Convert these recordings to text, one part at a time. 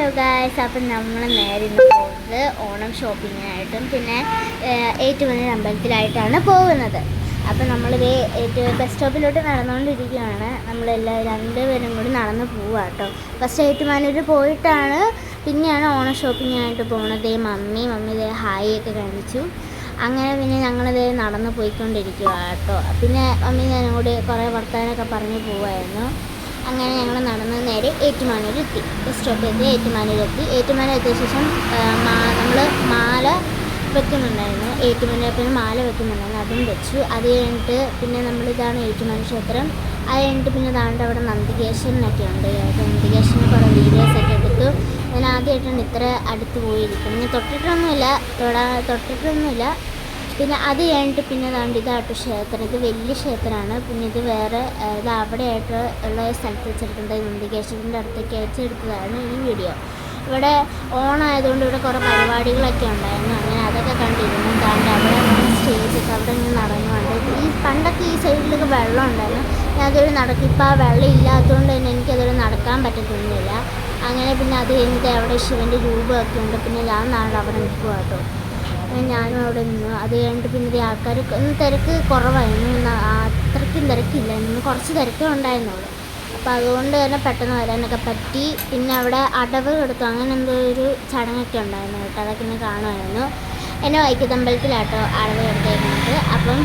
Hello guys, അപ്പം നമ്മൾ നേരെ ഇന്ന് പോകുന്നത് ഓണം ഷോപ്പിങ്ങിനായിട്ടും പിന്നെ ഏറ്റുമാനൂർ അമ്പലത്തിലായിട്ടാണ് പോകുന്നത്. അപ്പം നമ്മളിത് ബസ് സ്റ്റോപ്പിലോട്ട് നടന്നുകൊണ്ടിരിക്കുകയാണ്. നമ്മളെല്ലാം രണ്ടുപേരും കൂടി നടന്ന് പോവുക കേട്ടോ. ഫസ്റ്റ് ഏറ്റുമാനൂർ പോയിട്ടാണ് പിന്നെയാണ് ഓണം ഷോപ്പിങ്ങിനായിട്ട് പോകുന്നത്. മമ്മി ഇതേ ഹായ് ഒക്കെ കാണിച്ചു. അങ്ങനെ പിന്നെ ഞങ്ങളിത് നടന്ന് പോയിക്കൊണ്ടിരിക്കുക കേട്ടോ. പിന്നെ മമ്മി ഞാനും കൂടി കുറേ വർത്തമാനമൊക്കെ പറഞ്ഞ് പോവുമായിരുന്നു. അങ്ങനെ ഞങ്ങൾ നടന്ന് നേരെ ഏറ്റുമാനൂരെത്തി. ബസ് സ്റ്റോപ്പിലെത്തി ഏറ്റുമാനൂരെത്തിയ ശേഷം നമ്മൾ മാല വെക്കുന്നുണ്ടായിരുന്നു. ഏറ്റുമാനൂരപ്പന് മാല വെക്കുന്നുണ്ടായിരുന്നു, അതും വെച്ചു. അത് കഴിഞ്ഞിട്ട് പിന്നെ നമ്മളിതാണ് ഏറ്റുമാനൂർ ക്ഷേത്രം. അത് കഴിഞ്ഞിട്ട് പിന്നെ ദാണ്ട് അവിടെ നന്ദികേശ്വരനൊക്കെ ഉണ്ട്. നന്ദികേശ്വരന് കുറേ വീഡിയോസൊക്കെ എടുത്തു. ഞാൻ ആദ്യമായിട്ടാണ് ഇത്ര അടുത്ത് പോയിരിക്കുന്നത്. ഞാൻ തൊട്ടിട്ടൊന്നുമില്ല. പിന്നെ അത് കഴിഞ്ഞിട്ട് പിന്നെ ദാണ്ട് ഇതായിട്ട് ക്ഷേത്രം, ഇത് വലിയ ക്ഷേത്രമാണ്. പിന്നെ ഇത് വേറെ ഇത് അവിടെയായിട്ട് ഉള്ള സ്ഥലത്ത് വെച്ചെടുക്കുന്നത്, നന്ദികേശ്വരൻ്റെ അടുത്തേക്ക് അയച്ചെടുത്തതാണ് ഈ വീഡിയോ. ഇവിടെ ഓണമായതുകൊണ്ട് ഇവിടെ കുറേ പരിപാടികളൊക്കെ ഉണ്ടായിരുന്നു. അങ്ങനെ അതൊക്കെ കണ്ടിരുന്നു. ദാണ്ട് അവിടെ സ്റ്റേജൊക്കെ അവിടെ ഇങ്ങനെ നടന്നുകൊണ്ട് പണ്ടൊക്കെ ഈ സൈഡിലൊക്കെ വെള്ളം ഉണ്ടായിരുന്നു. ഞാൻ അതൊരു നടക്കും. ഇപ്പോൾ ആ വെള്ളം ഇല്ലാത്തതുകൊണ്ട് തന്നെ എനിക്കതൊരു നടക്കാൻ പറ്റത്തൊന്നുമില്ല. അങ്ങനെ പിന്നെ അത് കഴിഞ്ഞിട്ട് അവിടെ ശിവൻ്റെ രൂപമൊക്കെ ഉണ്ട്. പിന്നെ ഞാൻ നാളെ അവിടെ നിൽക്കുക കേട്ടോ. ഞാനും അവിടെ നിന്നു. അത് കഴിഞ്ഞിട്ട് പിന്നെ ആൾക്കാർ ഇന്ന് തിരക്ക് കുറവായിരുന്നു. അത്രയ്ക്കും തിരക്കില്ല, ഇന്ന് കുറച്ച് തിരക്കേ ഉണ്ടായിരുന്നുള്ളൂ. അപ്പോൾ അതുകൊണ്ട് തന്നെ പെട്ടെന്ന് വരാനൊക്കെ പറ്റി. പിന്നെ അവിടെ അടവ് കൊടുത്തു, അങ്ങനെ എന്തോ ഒരു ചടങ്ങൊക്കെ ഉണ്ടായിരുന്നു കേട്ടോ. അതൊക്കെ ഇന്ന് കാണുമായിരുന്നു. എന്നെ വൈക്കത്തമ്പലത്തിലാട്ടോ അടവ് കിടത്തേക്കുന്നത്. അപ്പം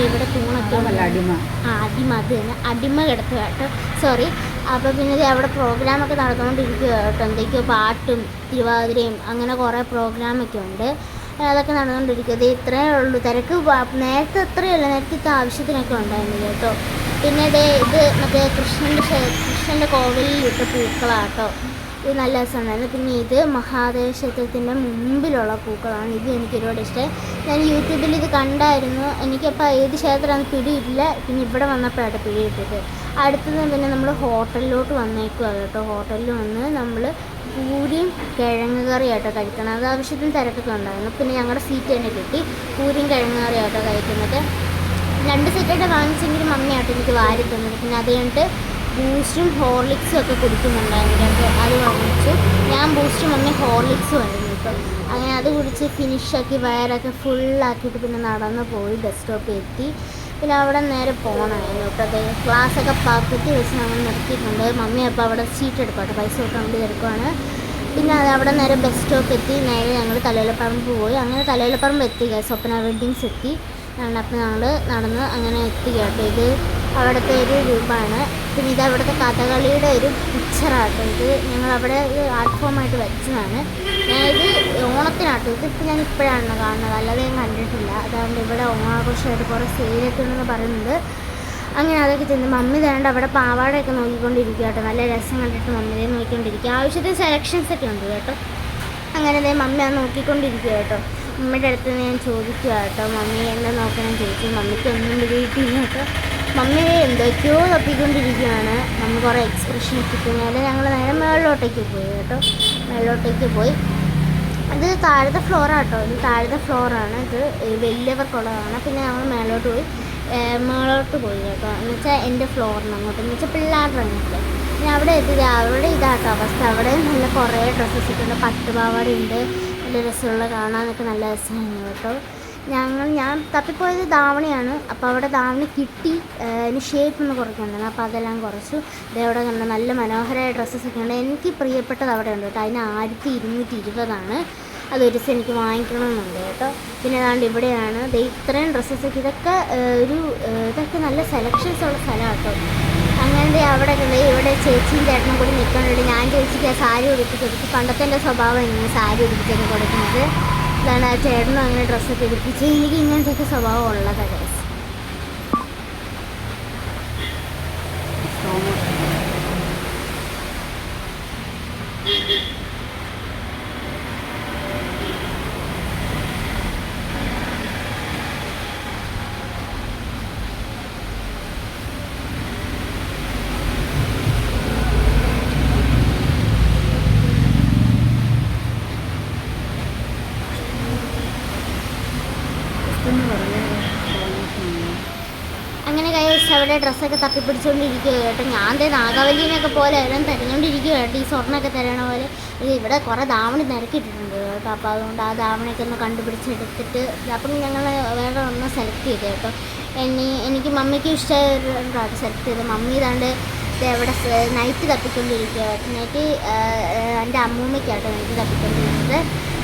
ഇവിടെ തൂണൊക്കെ അടിമ, അത് തന്നെ അടിമ കിടത്തുക കേട്ടോ, സോറി. അപ്പോൾ പിന്നെ അവിടെ പ്രോഗ്രാമൊക്കെ നടന്നുകൊണ്ടിരിക്കുക കേട്ടോ. എന്തൊക്കെയോ പാട്ടും തിരുവാതിരയും അങ്ങനെ കുറേ പ്രോഗ്രാമൊക്കെ ഉണ്ട്. അതൊക്കെ നടന്നുകൊണ്ടിരിക്കുന്നത്. ഇത്രയേ ഉള്ളൂ തിരക്ക്. നേരത്തെ അത്രയല്ല, നേരത്തെ ആവശ്യത്തിനൊക്കെ ഉണ്ടായിരുന്നു കേട്ടോ. പിന്നെ ഇത് മറ്റേ കൃഷ്ണൻ്റെ കോവിലിൽ ഇട്ട പൂക്കളാട്ടോ. ഇത് നല്ല രസമുണ്ടായിരുന്നു. പിന്നെ ഇത് മഹാദേവ ക്ഷേത്രത്തിൻ്റെ മുമ്പിലുള്ള പൂക്കളാണ്. ഇത് എനിക്ക് ഒരുപാട് ഇഷ്ടമായി. ഞാൻ യൂട്യൂബിൽ ഇത് കണ്ടായിരുന്നു. എനിക്കപ്പോൾ ഏത് ക്ഷേത്രമാണ് പിടിയിട്ടില്ല. പിന്നെ ഇവിടെ വന്നപ്പോഴാണ് പിടിയിട്ടത്. അടുത്തത് പിന്നെ നമ്മൾ ഹോട്ടലിലോട്ട് വന്നേക്കുക കേട്ടോ. ഹോട്ടലിൽ വന്ന് നമ്മൾ പൂരിയും കിഴങ്ങ് കറിയായിട്ടോ കഴിക്കണം. അത് ആവശ്യത്തിന് തിരക്കൊക്കെ ഉണ്ടായിരുന്നു. പിന്നെ ഞങ്ങളുടെ സീറ്റ് തന്നെ കിട്ടി. പൂരിയും കിഴങ്ങ് കറിയായിട്ടോ കഴിക്കുന്നത്. 2 സെറ്റായിട്ട് വാങ്ങിച്ചെങ്കിലും മമ്മിയാട്ടോ എനിക്ക് വാരി തന്നത്. പിന്നെ അത് കഴിഞ്ഞിട്ട് ബൂസ്റ്റും ഹോർലിക്സും ഒക്കെ കുടിക്കുന്നുണ്ടായിരുന്നു. അത് വാങ്ങിച്ചു. ഞാൻ ബൂസ്റ്റും മമ്മി ഹോർലിക്സും ആയിരുന്നു കേട്ടോ. അങ്ങനെ അത് കുടിച്ച് ഫിനിഷാക്കി വയറൊക്കെ ഫുള്ളാക്കിയിട്ട് പിന്നെ നടന്ന് പോയി ബസ് സ്റ്റോപ്പിൽ എത്തി. പിന്നെ അവിടെ നേരെ പോകണമായിരുന്നു കേട്ടോ. അത് ക്ലാസ്സൊക്കെ പകുതി വെച്ച് നമ്മൾ നിർത്തിയിട്ടുണ്ട്. മമ്മി അപ്പോൾ അവിടെ സീറ്റ് എടുക്കട്ടെ, പൈസ കൊടുക്കാൻ വേണ്ടി എടുക്കുവാണ്. പിന്നെ അത് അവിടെ നേരെ ബസ് സ്റ്റോപ്പ് എത്തി. നേരെ ഞങ്ങൾ തലയോലപ്പറമ്പ് പോയി. അങ്ങനെ തലയോലപ്പറമ്പ് എത്തി, സ്വപ്ന വെഡ്ഡിങ്സ് എത്തി. അപ്പോൾ ഞങ്ങൾ നടന്ന് അങ്ങനെ എത്തി കേട്ടോ. ഇത് അവിടുത്തെ ഒരു രൂപമാണ്. പിന്നെ ഇത് അവിടുത്തെ കഥകളിയുടെ ഒരു പിക്ചറാട്ടോ. ഇത് ഞങ്ങളവിടെ ഒരു ആർട്ട് ഫോമായിട്ട് വെച്ചതാണ്. ഇത് ഓണത്തിനാട്ടോ. ഇതിപ്പോൾ ഞാൻ ഇപ്പോഴാണ് കാണുന്നത്, അല്ലാതെ ഞാൻ കണ്ടിട്ടില്ല. അതുകൊണ്ട് ഇവിടെ ഓണാഘോഷമായിട്ട് കുറേ സെയിലൊക്കെ ഉണ്ടെന്ന് പറയുന്നുണ്ട്. അങ്ങനെ അതൊക്കെ ചെന്ന് മമ്മി തേണ്ട അവിടെ പാവാടയൊക്കെ നോക്കിക്കൊണ്ടിരിക്കുക കേട്ടോ. നല്ല രസം കണ്ടിട്ട് മമ്മിയെ നോക്കിക്കൊണ്ടിരിക്കുക. ആവശ്യത്തിന് സെലക്ഷൻസൊക്കെ ഉണ്ട് കേട്ടോ. അങ്ങനെ മമ്മി അത് നോക്കിക്കൊണ്ടിരിക്കുക കേട്ടോ. മമ്മിയുടെ അടുത്ത് ഞാൻ ചോദിക്കുക കേട്ടോ, മമ്മി എന്താ നോക്കണം ചോദിച്ചു. മമ്മിക്ക് ഒന്നും പിടിയിട്ടില്ല കേട്ടോ. മമ്മി എന്തൊക്കെയോ തപ്പിക്കൊണ്ടിരിക്കുകയാണ്. മമ്മി കുറേ എക്സ്പ്രഷൻ കിട്ടുന്നതിൽ ഞങ്ങൾ നേരെ മേളിലോട്ടേക്ക് പോയി കേട്ടോ. മേളിലോട്ടേക്ക് പോയി. ഇത് താഴത്തെ ഫ്ലോറാട്ടോ. ഇത് താഴത്തെ ഫ്ലോറാണ്. ഇത് വലിയവർക്കുള്ളതാണ്. പിന്നെ ഞങ്ങൾ മേലോട്ട് പോയി കേട്ടോ. എന്ന് വെച്ചാൽ എൻ്റെ ഫ്ലോറിന് അങ്ങോട്ട്, എന്ന് വെച്ചാൽ പിള്ളേരുടെ അങ്ങോട്ട്. പിന്നെ അവിടെ എത്തിയത് അവിടെ ഇതാട്ടോ അവസ്ഥ. അവിടെ നല്ല കുറേ ഡ്രസ്സസ് ഇട്ടുണ്ട്. പട്ടുപാവാടയുണ്ട്, നല്ല രസമുള്ള കാണാനൊക്കെ നല്ല രസമാണ് കേട്ടോ. ഞാൻ തപ്പിപ്പോയത് ധാവണിയാണ്. അപ്പോൾ അവിടെ ധാവണി കിട്ടി. അതിന് ഷേപ്പ് ഒന്ന് കുറയ്ക്കണ്ടായിരുന്നു. അപ്പോൾ അതെല്ലാം കുറച്ചു. ഇതവിടെ കണ്ട നല്ല മനോഹരമായ ഡ്രസ്സസൊക്കെ ഉണ്ട്. എനിക്ക് പ്രിയപ്പെട്ടത് അവിടെ ഉണ്ട് കേട്ടോ. അതിന് 1220 അതൊരു ദിവസം എനിക്ക് വാങ്ങിക്കണമെന്നുണ്ട് കേട്ടോ. പിന്നെ ഏതാണ്ട് ഇവിടെയാണ് ഇത്രയും ഡ്രസ്സസൊക്കെ. ഇതൊക്കെ നല്ല സെലക്ഷൻസ് ഉള്ള സ്ഥലമാണ് കേട്ടോ. അങ്ങനത്തെ അവിടെ ഇവിടെ ചേച്ചിയും ചേട്ടനും കൂടി നിൽക്കുന്നുണ്ട്. ഞാൻ ചേച്ചിക്ക് സാരി ഉടുപ്പിച്ച് കൊടുത്തു. പണ്ടത്തെ എൻ്റെ സ്വഭാവം ഇങ്ങനെ സാരി ഉടുപ്പിച്ചൊക്കെ കൊടുക്കുന്നത്. ഇതാണ് ആ ചേട്ടനും അങ്ങനെ ഡ്രസ്സൊക്കെ ഉടുപ്പിച്ച്. എനിക്ക് ഇങ്ങനത്തെയൊക്കെ സ്വഭാവം ഉള്ളതാണ് ഗൈസ്. അവിടെ ഡ്രസ്സൊക്കെ തപ്പിപ്പിടിച്ചുകൊണ്ടിരിക്കുക കേട്ടോ. ഞാൻ നാഗവല്ലിനൊക്കെ പോലെ എല്ലാം തരുന്നുകൊണ്ടിരിക്കുക കേട്ടോ. ഈ സ്വർണ്ണമൊക്കെ തരണ പോലെ ഇവിടെ കുറേ ധാവണി നിരക്കിയിട്ടിട്ടുണ്ട് കേട്ടോ. അപ്പോൾ അതുകൊണ്ട് ആ ധാവണിയൊക്കെ ഒന്ന് കണ്ടുപിടിച്ചെടുത്തിട്ട് അപ്പം ഞങ്ങൾ വേറെ ഒന്ന് സെലക്ട് ചെയ്തു കേട്ടോ. എനിക്ക് മമ്മിക്ക് ഇഷ്ടമായിട്ടാണ് സെലക്ട് ചെയ്തത്. മമ്മി ഇതാണ്ട് ഇവിടെ നൈറ്റ് തപ്പിക്കൊണ്ടിരിക്കുക. നൈറ്റ് എൻ്റെ അമ്മൂമ്മയ്ക്കാട്ടോ നൈറ്റ് തപ്പിക്കൊണ്ടിരിക്കുന്നത്.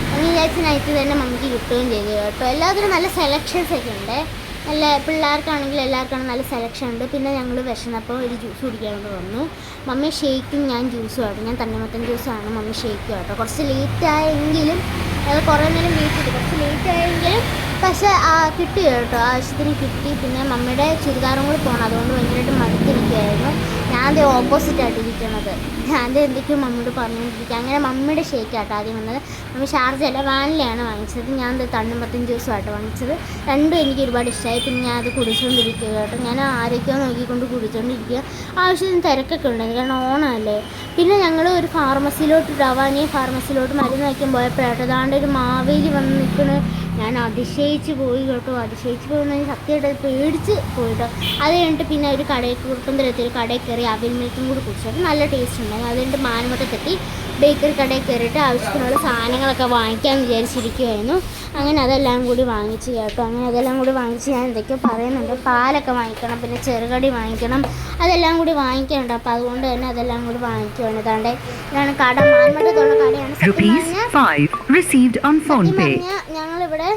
അങ്ങനെ വിചാരിച്ച നൈറ്റ് തന്നെ മമ്മിക്ക് കിട്ടുകയും ചെയ്തു കേട്ടോ. എല്ലാത്തിനും നല്ല സെലക്ഷൻസ് ഒക്കെ ഉണ്ട്. നല്ല പിള്ളേർക്കാണെങ്കിലും എല്ലാവർക്കാണെങ്കിൽ നല്ല സെലക്ഷൻ ഉണ്ട്. പിന്നെ ഞങ്ങൾ വിശന്നപ്പോൾ ഒരു ജ്യൂസ് കുടിക്കാൻ കൊണ്ട് വന്നു. മമ്മി ഷേക്കും ഞാൻ ജ്യൂസും ആട്ടോ. ഞാൻ തണ്ണിമത്തൻ ജ്യൂസാണ്, മമ്മി ഷേക്കും ആട്ടോ. കുറച്ച് ലേറ്റ് ആയെങ്കിലും കുറേ നേരം വെയിറ്റ് ചെയ്തു. കുറച്ച് ലേറ്റ് ആയെങ്കിലും പക്ഷേ കിട്ടി കേട്ടോ, ആവശ്യത്തിന് കിട്ടി. പിന്നെ മമ്മിയുടെ ചുരിദാറും കൂടി പോകണം, അതുകൊണ്ട് ഭയങ്കരമായിട്ട് മടുത്തിരിക്കുകയായിരുന്നു. ഞാൻ ഓപ്പോസിറ്റായിട്ട് ഇരിക്കണത്. ഞാൻ എന്തൊക്കെയോ മമ്മിയോട് പറഞ്ഞുകൊണ്ടിരിക്കുക. അങ്ങനെ മമ്മിയുടെ ഷേക്കാട്ടോ ആദ്യം വന്നത്. മമ്മി ഷാർജല്ല വാനിലയാണ് വാങ്ങിച്ചത്. ഞാൻ തണ്ണിമത്തൻ ജ്യൂസുമായിട്ട് വാങ്ങിച്ചത്. രണ്ടും എനിക്ക് ഒരുപാട് ഇഷ്ടമായി. പിന്നെ ഞാൻ അത് കുടിച്ചുകൊണ്ടിരിക്കുക കേട്ടോ. ഞാൻ ആരൊക്കെയോ നോക്കിക്കൊണ്ട് കുടിച്ചുകൊണ്ടിരിക്കുക. ആവശ്യത്തിന് തിരക്കൊക്കെ ഉണ്ടായിരുന്നു, കാരണം ഓണമല്ലേ. പിന്നെ ഞങ്ങൾ ഒരു ഫാർമസിയിലോട്ട് റവാനി ഫാർമസിയിലോട്ട് മരുന്ന് വയ്ക്കാൻ പോയപ്പോഴാട്ടോ അതാണ്ട് ഒരു മാവേലി വന്ന് നിൽക്കണത്. ഞാൻ അതിശയിച്ച് പോയി കേട്ടോ. അതിശയിച്ച് പോകുന്ന സത്യമായിട്ട് പേടിച്ച് പോയിട്ടോ. അത് കഴിഞ്ഞിട്ട് പിന്നെ ഒരു കടയിൽ കുറുപ്പന്തരത്തിൽ ഒരു കടയിൽ കയറി അവിൽ മിൽക്കും കൂടി കുടിച്ചിട്ട് നല്ല ടേസ്റ്റ് ഉണ്ടായിരുന്നു. അത് കഴിഞ്ഞിട്ട് മാനമറ്റത്തെത്തി ബേക്കറി കടയിൽ കയറിയിട്ട് ആവശ്യത്തിനുള്ള സാധനങ്ങളൊക്കെ വാങ്ങിക്കാമെന്ന് വിചാരിച്ചിരിക്കുമായിരുന്നു. അങ്ങനെ അതെല്ലാം കൂടി വാങ്ങിച്ച് കേട്ടോ. അങ്ങനെ അതെല്ലാം കൂടി വാങ്ങിച്ച് ഞാൻ എന്തൊക്കെയോ പറയുന്നുണ്ട്. പാലൊക്കെ വാങ്ങിക്കണം, പിന്നെ ചെറുകടി വാങ്ങിക്കണം, അതെല്ലാം കൂടി വാങ്ങിക്കാനുണ്ട്. അപ്പോൾ അതുകൊണ്ട് തന്നെ അതെല്ലാം കൂടി വാങ്ങിക്കുകയാണ്. അതാണ്ട് ഇതാണ് കട, മാനമറ്റത്തുള്ള കടയാണ്. ഞങ്ങളിവിടെ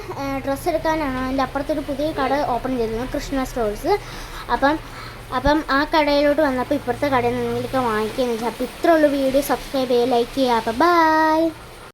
ഡ്രസ്സ് എടുക്കാനാണ് അതിൻ്റെ അപ്പുറത്തൊരു പുതിയ കട ഓപ്പൺ ചെയ്തിരുന്നു, കൃഷ്ണ സ്റ്റോഴ്സ്. അപ്പം ആ കടയിലോട്ട് വന്നപ്പോൾ ഇപ്പുറത്തെ കടയിൽ നിന്ന് എന്തെങ്കിലുമൊക്കെ വാങ്ങിക്കുകയെന്ന് വെച്ചാൽ. അപ്പോൾ ഇത്രയുള്ള വീഡിയോ സബ്സ്ക്രൈബ് ചെയ്യുക, ലൈക്ക് ചെയ്യുക. അപ്പോൾ ബൈ.